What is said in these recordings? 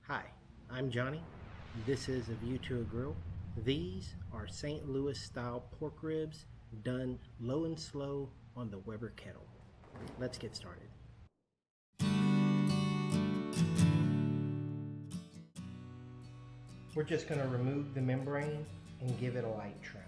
Hi, I'm Johnny. This is A View to a Grill. These are St. Louis style pork ribs done low and slow on the Weber kettle. Let's get started. We're just going to remove the membrane and give it a light trim.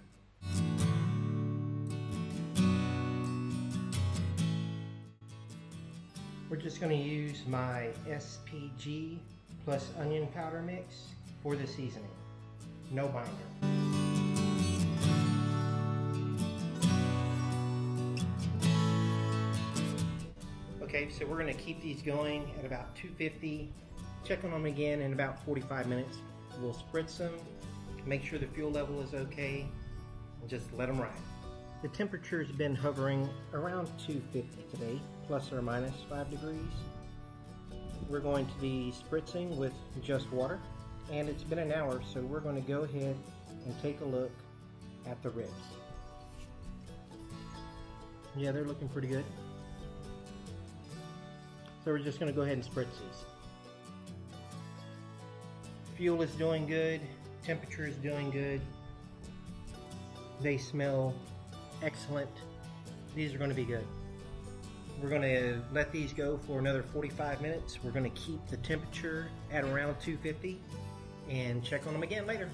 We're just going to use my SPG plus onion powder mix for the seasoning. No binder. Okay, so we're going to keep these going at about 250. Check on them again in about 45 minutes. We'll spritz them, make sure the fuel level is okay, and just let them ride. The temperature's been hovering around 250 today, plus or minus 5 degrees. We're going to be spritzing with just water, and it's been an hour, so we're going to go ahead and take a look at the ribs. Yeah, they're looking pretty good. So we're just going to go ahead and spritz these. Fuel is doing good, temperature is doing good. They smell excellent. These are going to be good. We're going to let these go for another 45 minutes. We're going to keep the temperature at around 250 and check on them again later.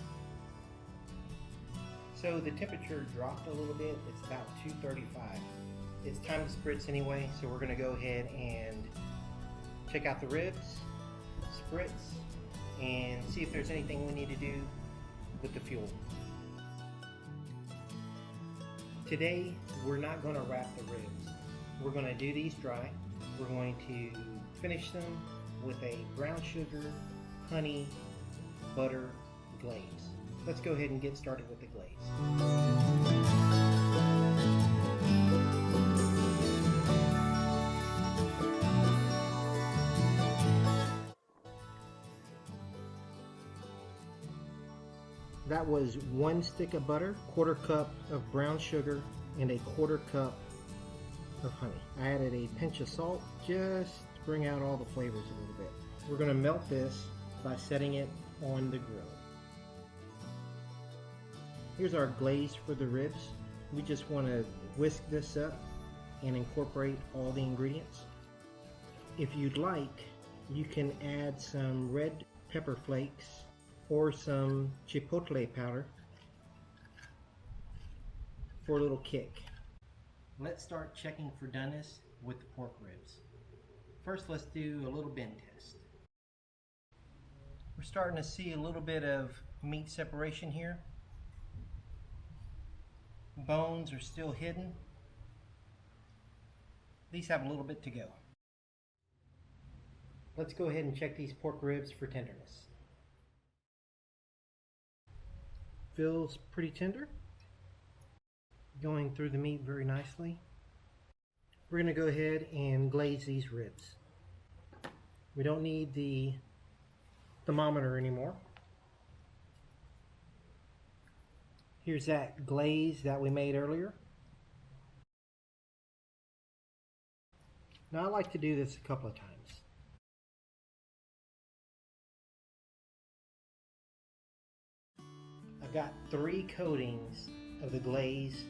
So the temperature dropped a little bit. It's about 235. It's time to spritz anyway, so we're going to go ahead and check out the ribs, spritz, and see if there's anything we need to do with the fuel. Today, we're not going to wrap the ribs. We're going to do these dry. We're going to finish them with a brown sugar, honey, butter glaze. Let's go ahead and get started with the glaze. That was 1 stick of butter, 1/4 cup of brown sugar, and a 1/4 cup of honey. I added a pinch of salt just to bring out all the flavors a little bit. We're going to melt this by setting it on the grill. Here's our glaze for the ribs. We just want to whisk this up and incorporate all the ingredients. If you'd like, you can add some red pepper flakes or some chipotle powder for a little kick. Let's start checking for doneness with the pork ribs. First, let's do a little bend test. We're starting to see a little bit of meat separation here. Bones are still hidden. These have a little bit to go. Let's go ahead and check these pork ribs for tenderness. Feels pretty tender. Going through the meat very nicely. We're going to go ahead and glaze these ribs. We don't need the thermometer anymore. Here's that glaze that we made earlier. Now I like to do this a couple of times. I've got 3 coatings of the glaze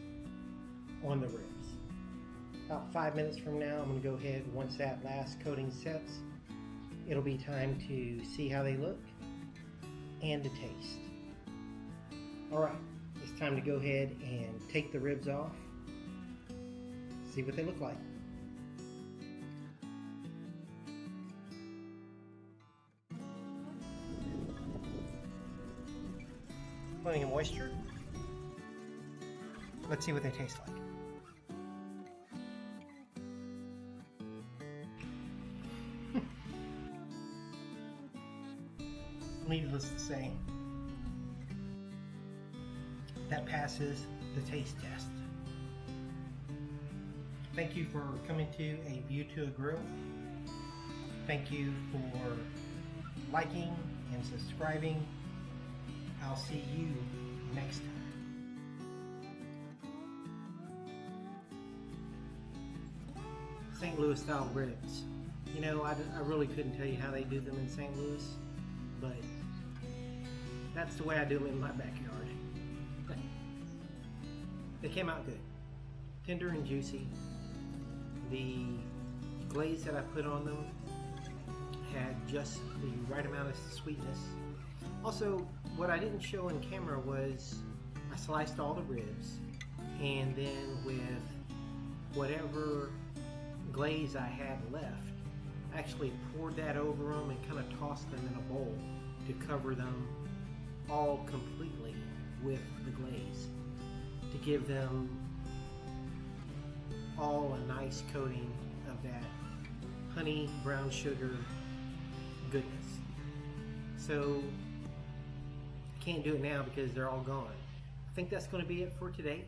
on the ribs. About 5 minutes from now, I'm going to go ahead, once that last coating sets, it'll be time to see how they look and to taste. Alright, it's time to go ahead and take the ribs off, see what they look like. Plenty of moisture. Let's see what they taste like. Needless to say, that passes the taste test. Thank you for coming to A View to a Grill. Thank you for liking and subscribing. I'll see you next time. St. Louis style ribs. You know, I really couldn't tell you how they do them in St. Louis. but that's the way I do them in my backyard. They came out good, tender and juicy. The glaze that I put on them had just the right amount of sweetness. Also, what I didn't show on camera was I sliced all the ribs, and then with whatever glaze I had left, I actually poured that over them and kind of tossed them in a bowl to cover them all completely with the glaze, to give them all a nice coating of that honey brown sugar goodness. So I can't do it now because they're all gone. I think that's going to be it for today.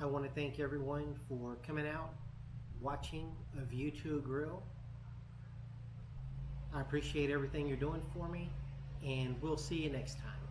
I want to thank everyone for coming out, watching A View to a Grill. I appreciate everything you're doing for me, and we'll see you next time.